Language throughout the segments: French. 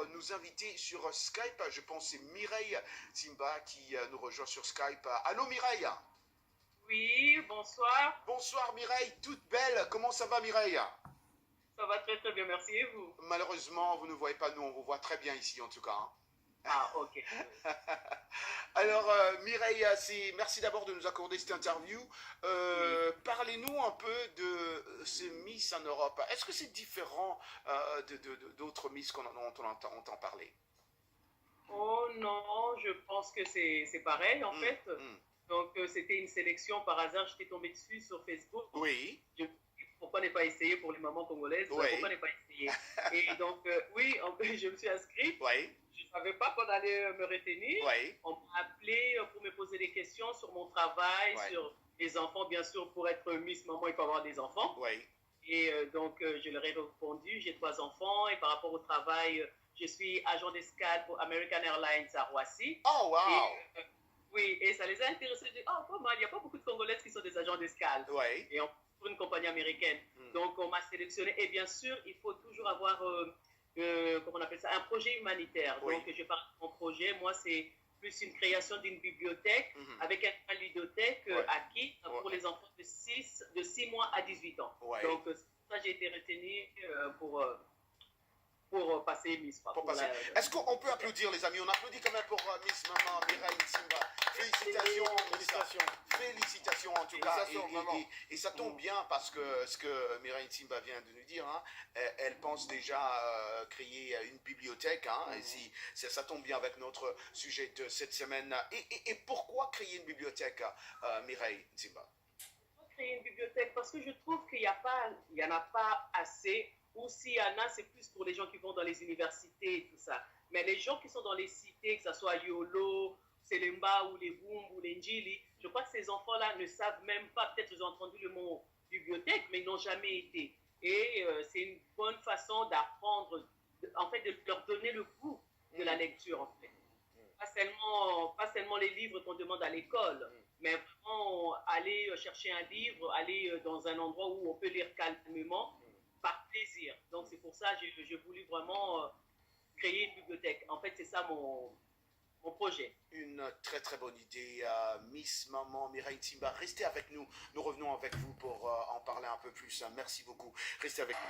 Nous inviter sur Skype. Je pense que c'est Mireille Timba qui nous rejoint sur Skype. Allô Mireille. Oui, bonsoir. Bonsoir Mireille, toute belle. Comment ça va Mireille? Ça va très très bien, merci et vous? Malheureusement, vous ne voyez pas nous, on vous voit très bien ici en tout cas. Ah, ok. Alors Mireille, merci d'abord de nous accorder cette interview. Oui. Parlez-nous un peu de ces Miss en Europe. Est-ce que c'est différent d'autres Miss dont on entend parler? Oh non, je pense que c'est pareil en fait. Mm. Donc c'était une sélection par hasard, j'étais tombée dessus sur Facebook. Oui. Je, pourquoi ne pas essayer pour les mamans congolaises? Oui. Pourquoi ne pas essayer? Et donc oui, je me suis inscrite. Oui. Je ne savais pas qu'on allait me retenir. Oui. On m'a appelé pour me poser des questions sur mon travail, Oui. sur les enfants. Bien sûr, pour être Miss Maman, il faut avoir des enfants. Oui. Et donc, je leur ai répondu, j'ai 3 enfants et par rapport au travail, je suis agent d'escale pour American Airlines à Roissy. Oh, wow! Et, oui, et ça les a intéressés. Je dis, oh, pas mal, il n'y a pas beaucoup de Congolaises qui sont des agents d'escale. Oui. Et pour une compagnie américaine. Donc, on m'a sélectionné. Et bien sûr, il faut toujours avoir, comment on appelle ça, un projet humanitaire. Oui. Donc, je parle de mon projet. Moi, c'est plus une création d'une bibliothèque avec un ludothèque acquis pour les enfants de 6 mois à 18 ans. Donc, ça, j'ai été retenue pour passer Miss. Est-ce qu'on peut applaudir, les amis? On applaudit quand même pour Miss Maman Mireille Timba. Félicitations, félicitations en tout cas. Et ça tombe bien parce que ce que Mireille Timba vient de nous dire, hein, elle pense déjà créer une bibliothèque. Hein, et si, ça tombe bien avec notre sujet de cette semaine. Et pourquoi créer une bibliothèque, Mireille Timba? Créer une bibliothèque parce que je trouve qu'il n'y en a pas assez. Ou s'il y en a, c'est plus pour les gens qui vont dans les universités et tout ça. Mais les gens qui sont dans les cités, que ce soit Yolo, Selemba ou les Boum ou les Njili, je crois que ces enfants-là ne savent même pas, peut-être ils ont entendu le mot bibliothèque, mais ils n'ont jamais été. Et c'est une bonne façon d'apprendre, en fait, de leur donner le goût de la lecture, en fait. Pas seulement les livres qu'on demande à l'école, mais vraiment aller chercher un livre, aller dans un endroit où on peut lire calmement, par plaisir. Donc c'est pour ça que j'ai voulu vraiment créer une bibliothèque. En fait, c'est ça mon projet. Une très très bonne idée, Miss Maman Mireille Timba. Restez avec nous. Nous revenons avec vous pour en parler un peu plus. Merci beaucoup. Restez avec nous.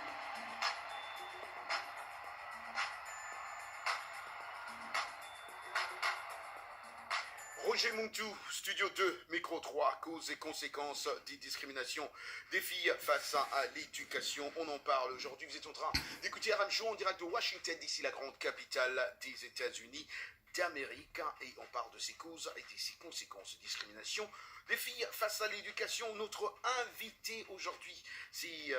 Roger Montou, Studio 2, Micro 3, causes et conséquences des discriminations des filles face à l'éducation. On en parle aujourd'hui. Vous êtes en train d'écouter RM Show en direct de Washington, d'ici la grande capitale des États-Unis d'Amérique. Et on parle de ces causes et de ces conséquences de discrimination des filles face à l'éducation. Notre invité aujourd'hui, c'est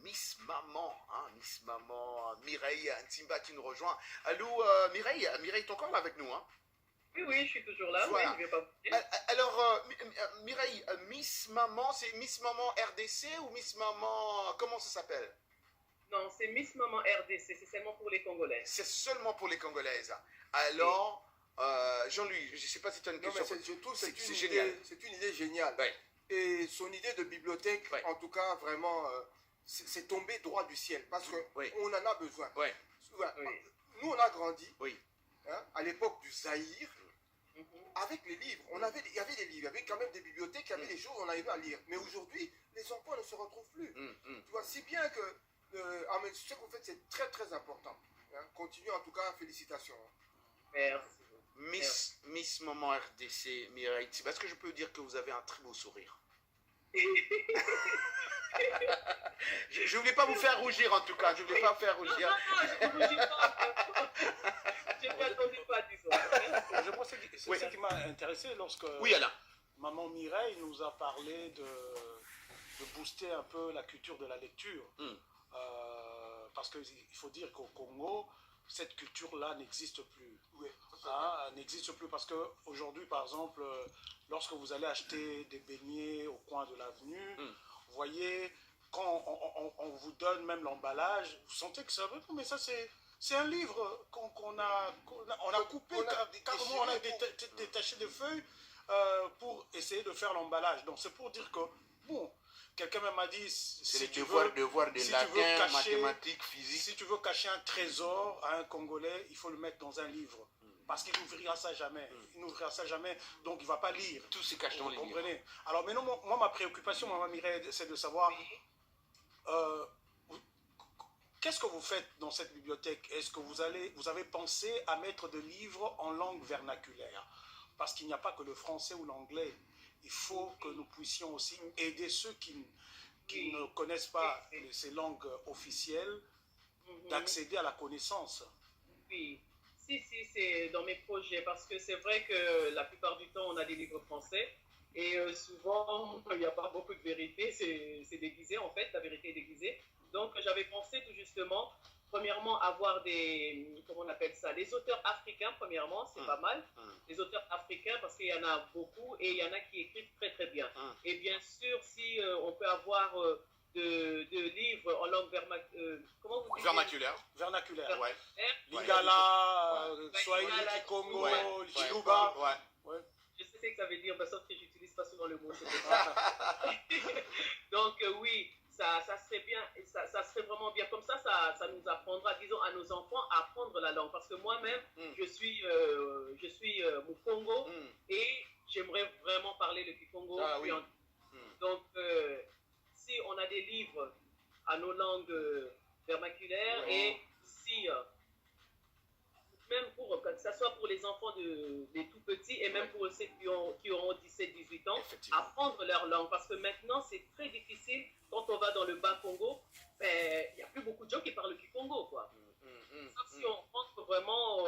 Miss Maman, hein, Miss Maman Mireille Timba qui nous rejoint. Allô Mireille, Mireille est encore là avec nous, hein? Oui, je suis toujours là. Voilà. Oui, je vais pas bouger. Alors, Mireille, Miss Maman, c'est Miss Maman RDC ou Miss Maman, comment ça s'appelle? Non, c'est Miss Maman RDC, c'est seulement pour les Congolaises. C'est seulement pour les Congolaises. Alors, Jean-Louis, je ne sais pas si tu as une question. Non, mais je trouve que c'est une idée géniale. Ouais. Et son idée de bibliothèque, en tout cas, vraiment, c'est tombé droit du ciel parce qu'on en a besoin. Ouais. Nous, on a grandi hein, à l'époque du Zaïre. Avec les livres, il y avait des livres, il y avait quand même des bibliothèques, il y avait des choses, on arrivait à lire. Mais aujourd'hui, les enfants ne se retrouvent plus. Tu vois, si bien que ce que vous faites, c'est très très important. Hein. Continuez en tout cas, félicitations. Merci. Miss Maman RDC, Mireille, est-ce que je peux dire que vous avez un très beau sourire? Je ne voulais pas vous faire rougir en tout cas, je ne voulais pas faire rougir. Non, je ne rougis pas. Je ne m'attendais pas à ça. Je pense que c'est ce qui m'a intéressé lorsque Maman Mireille nous a parlé de booster un peu la culture de la lecture. Parce qu'il faut dire qu'au Congo, cette culture-là n'existe plus. N'existe plus parce qu'aujourd'hui, par exemple, lorsque vous allez acheter des beignets au coin de l'avenue, vous voyez, quand on vous donne même l'emballage, vous sentez que ça veut, mais ça c'est un livre qu'on a coupé, carrément on a détaché des feuilles pour essayer de faire l'emballage. Donc c'est pour dire que, bon, quelqu'un m'a dit, c'est le devoir de latin, mathématiques, physique. Si tu veux cacher un trésor à un Congolais, il faut le mettre dans un livre. Parce qu'il n'ouvrira ça jamais. Il n'ouvrira ça jamais, donc il ne va pas lire. Tout se cache dans les livres. Alors maintenant, moi, ma préoccupation, Maman Mireille, c'est de savoir qu'est-ce que vous faites dans cette bibliothèque. Est-ce que vous avez pensé à mettre des livres en langue vernaculaire? Parce qu'il n'y a pas que le français ou l'anglais. Il faut que nous puissions aussi aider ceux qui ne connaissent pas ces langues officielles d'accéder à la connaissance. Oui. Si, c'est dans mes projets, parce que c'est vrai que la plupart du temps, on a des livres français, et souvent, il n'y a pas beaucoup de vérité, c'est déguisé, en fait, la vérité est déguisée. Donc, j'avais pensé tout justement, premièrement, avoir comment on appelle ça, les auteurs africains, premièrement, c'est pas mal, les auteurs africains, parce qu'il y en a beaucoup, et il y en a qui écrivent très, très bien. Et bien sûr, si on peut avoir... de livres en langue vernaculaire. Vernaculaire, ouais. Lingala, Swahili, Congo, Chiluba. Ouais. Je sais ce que ça veut dire, mais sauf que j'utilise pas souvent le mot. Donc oui, ça serait bien, ça serait vraiment bien. Comme ça nous apprendra, disons, à nos enfants à apprendre la langue. Parce que moi-même, je suis Mukongo et j'aimerais vraiment parler le Kikongo. Oui. Donc, si on a des livres à nos langues vernaculaires et si, même que ce soit pour les enfants des tout petits et même pour ceux qui auront 17-18 ans, apprendre leur langue. Parce que maintenant, c'est très difficile quand on va dans le Bas-Congo, il n'y a plus beaucoup de gens qui parlent le Kikongo, quoi. Sauf si on rentre vraiment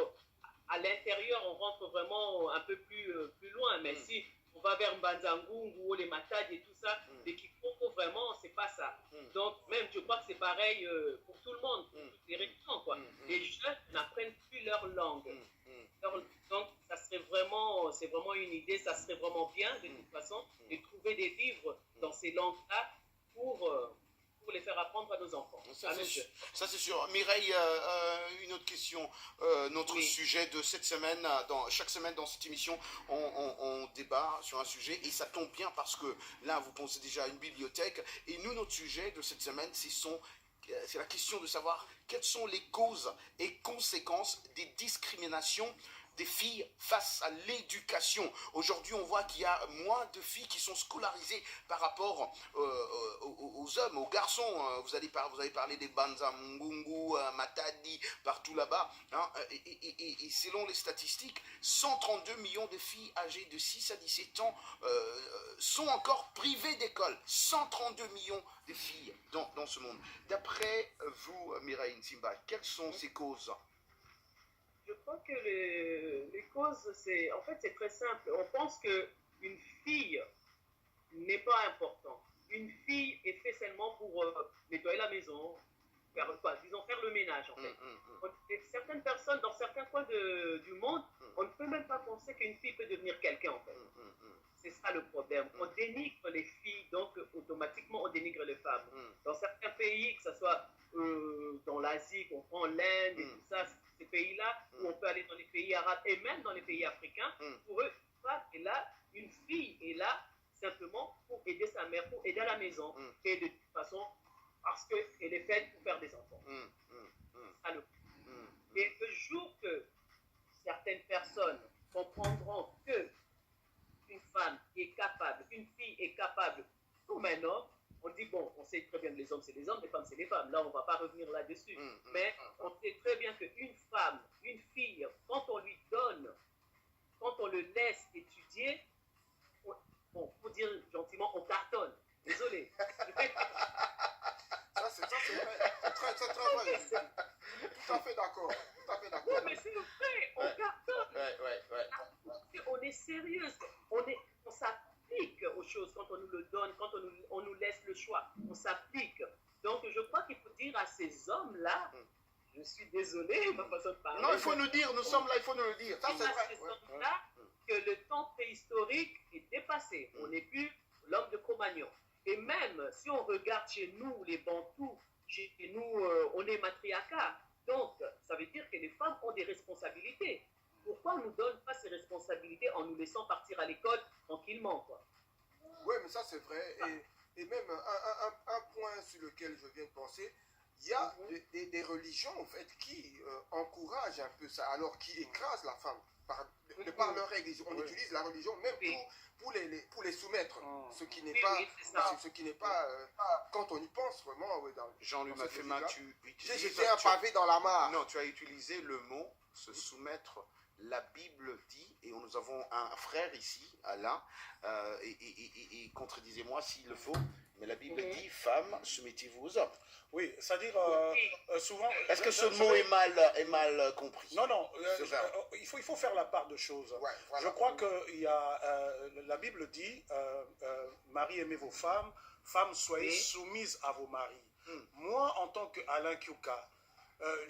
à l'intérieur, on rentre vraiment un peu plus loin. Mais si on va vers Mbanzangungu ou les Matadi et tout ça, les Kikongo, vraiment, c'est pas ça. Donc, même, je crois que c'est pareil pour tout le monde, pour toutes les régions, quoi. Les jeunes n'apprennent plus leur langue. Donc, ça serait vraiment, c'est vraiment une idée, ça serait vraiment bien, de toute façon, de trouver des livres dans ces langues-là pour les faire apprendre à nos enfants. Ça, c'est sûr. Mireille, une autre question. Notre sujet de cette semaine, chaque semaine dans cette émission, on débat sur un sujet et ça tombe bien parce que là, vous pensez déjà à une bibliothèque et nous, notre sujet de cette semaine, c'est la question de savoir quelles sont les causes et conséquences des discriminations des filles face à l'éducation. Aujourd'hui, on voit qu'il y a moins de filles qui sont scolarisées par rapport aux hommes, aux garçons. Vous avez parlé des Banza Mungungu, Matadi, partout là-bas. Hein, et selon les statistiques, 132 millions de filles âgées de 6 à 17 ans sont encore privées d'école. 132 millions de filles dans ce monde. D'après vous, Mireille Nsimba, quelles sont ces causes ? Je crois que les causes, c'est très simple. On pense qu'une fille n'est pas importante. Une fille est faite seulement pour nettoyer la maison, faire le ménage en fait. Certaines personnes, dans certains coins du monde, on ne peut même pas penser qu'une fille peut devenir quelqu'un en fait. C'est ça le problème. On dénigre les filles, donc automatiquement on dénigre les femmes. Dans certains pays, que ce soit dans l'Asie, qu'on prend l'Inde et tout ça, ces pays-là, où on peut aller dans les pays arabes et même dans les pays africains, pour eux, une femme est là, une fille est là, simplement pour aider sa mère, pour aider à la maison, et de toute façon, parce qu'elle est faite pour faire des enfants. Et le jour que certaines personnes comprendront que une femme est capable, une fille est capable, comme un homme, on dit, bon, on sait très bien que les hommes, c'est les hommes, les femmes, c'est les femmes. Là, on ne va pas revenir là-dessus. Mais on sait très bien qu'une femme, une fille, quand on lui donne, quand on le laisse étudier, pour dire gentiment, on cartonne. Désolé. C'est très vrai. Tout à fait d'accord. Oui, mais c'est vrai, on cartonne. On est sérieux. On s'applique aux choses quand on nous le donne, quand on nous laisse le choix. On s'applique. Donc, je crois qu'il faut dire à ces hommes-là, je suis désolé, ma façon de parler. Non, il faut nous dire, nous sommes là, il faut nous le dire. Ça, c'est vrai. Ces hommes-là, que le temps préhistorique est dépassé. On n'est plus l'homme de Cro-Magnon. Et même si on regarde chez nous, les Bantous, chez nous, on est matriarcat. Donc, ça veut dire que les femmes ont des responsabilités. Pourquoi on ne nous donne pas ces responsabilités en nous laissant partir à l'école tranquillement, quoi? Oui, mais ça c'est vrai. Et même un point sur lequel je viens de penser, il y a des religions en fait qui encouragent un peu ça, alors qui écrasent la femme par leurs règles. On utilise la religion même pour les soumettre, ce qui n'est pas, quand on y pense vraiment. Jean-Luc Mafema, tu utilises... J'ai jeté un pavé dans la mare. Non, tu as utilisé le mot se soumettre. La Bible dit, et nous avons un frère ici, Alain, et contredisez-moi s'il le faut, mais la Bible dit, femmes, soumettez-vous aux hommes. Oui, c'est-à-dire souvent... Est-ce que ce mot est mal compris? Non, il faut faire la part de choses. Ouais, voilà. Je crois que la Bible dit, Marie, aimez vos femmes, femmes, soyez soumises à vos maris. Moi, en tant qu'Alain Kiouka,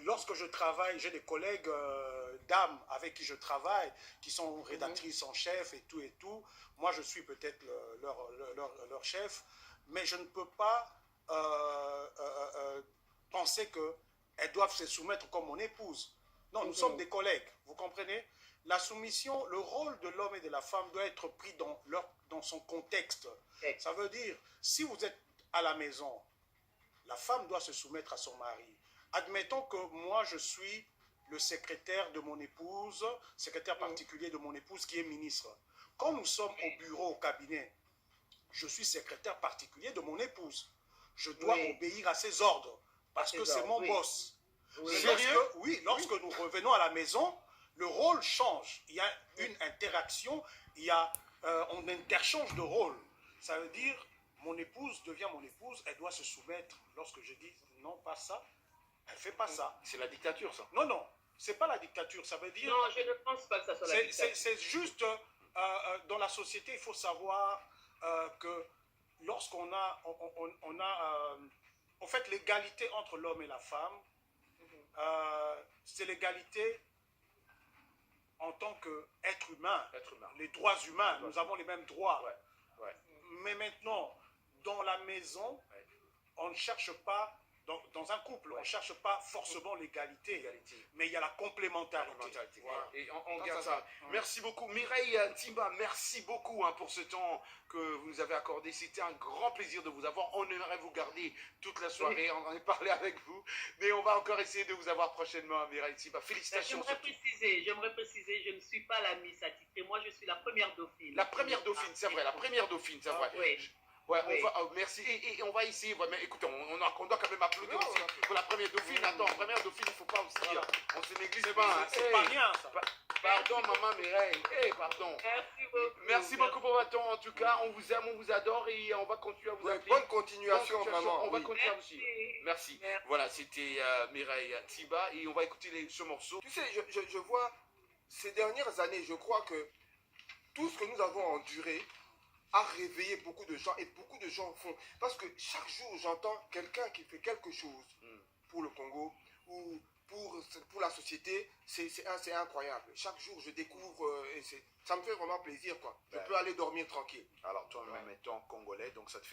lorsque je travaille, j'ai des collègues dames avec qui je travaille, qui sont rédactrices en chef et tout. Moi, je suis peut-être leur chef, mais je ne peux pas penser qu'elles doivent se soumettre comme mon épouse. Non, nous sommes des collègues, vous comprenez? La soumission, le rôle de l'homme et de la femme doit être pris dans son contexte. Ça veut dire, si vous êtes à la maison, la femme doit se soumettre à son mari. Admettons que moi, je suis le secrétaire de mon épouse, secrétaire particulier de mon épouse qui est ministre. Quand nous sommes au bureau, au cabinet, je suis secrétaire particulier de mon épouse. Je dois obéir à ses ordres parce que c'est mon boss. Lorsque nous revenons à la maison, le rôle change. Il y a une interaction, on interchange de rôle. Ça veut dire, mon épouse devient mon épouse, elle doit se soumettre. Lorsque je dis non, pas ça, elle ne fait pas ça. C'est la dictature, ça. Non, c'est pas la dictature. Ça veut dire... Non, je ne pense pas que ça soit la dictature. C'est juste, dans la société, il faut savoir que lorsqu'on a, en fait, l'égalité entre l'homme et la femme, c'est l'égalité en tant qu'être humain. Les droits humains, nous avons les mêmes droits. Mais maintenant, dans la maison, on ne cherche pas... Dans un couple, on ne cherche pas forcément l'égalité, mais il y a la complémentarité. Voilà. Et on garde ça. Merci beaucoup. Mireille Timba, merci beaucoup pour ce temps que vous nous avez accordé. C'était un grand plaisir de vous avoir. On aimerait vous garder toute la soirée, on en est parlé avec vous. Mais on va encore essayer de vous avoir prochainement, Mireille Timba. Félicitations. J'aimerais préciser, je ne suis pas la Miss attitrée. Moi, je suis la première dauphine. La première dauphine, c'est vrai. La première dauphine, c'est vrai. Merci. Et on va essayer. Mais écoutez, on doit quand même applaudir aussi pour la première dauphine. Attends, première dauphine, il ne faut pas aussi. On se néglige pas. C'est pas bien, ça. Pardon, maman Mireille. Pardon. Merci beaucoup pour votre temps. En tout cas, on vous aime, on vous adore et on va continuer à vous appeler. Bonne continuation, vraiment. On va continuer à vous suivre. Merci. Voilà, c'était Mireille Timba et on va écouter ce morceau. Tu sais, je vois ces dernières années, je crois que tout ce que nous avons enduré a réveillé beaucoup de gens et beaucoup de gens font. Parce que chaque jour, j'entends quelqu'un qui fait quelque chose pour le Congo ou pour la société. C'est incroyable. Chaque jour, je découvre et ça me fait vraiment plaisir, quoi. Je peux aller dormir tranquille. Alors, toi, en même étant congolais, donc ça te fait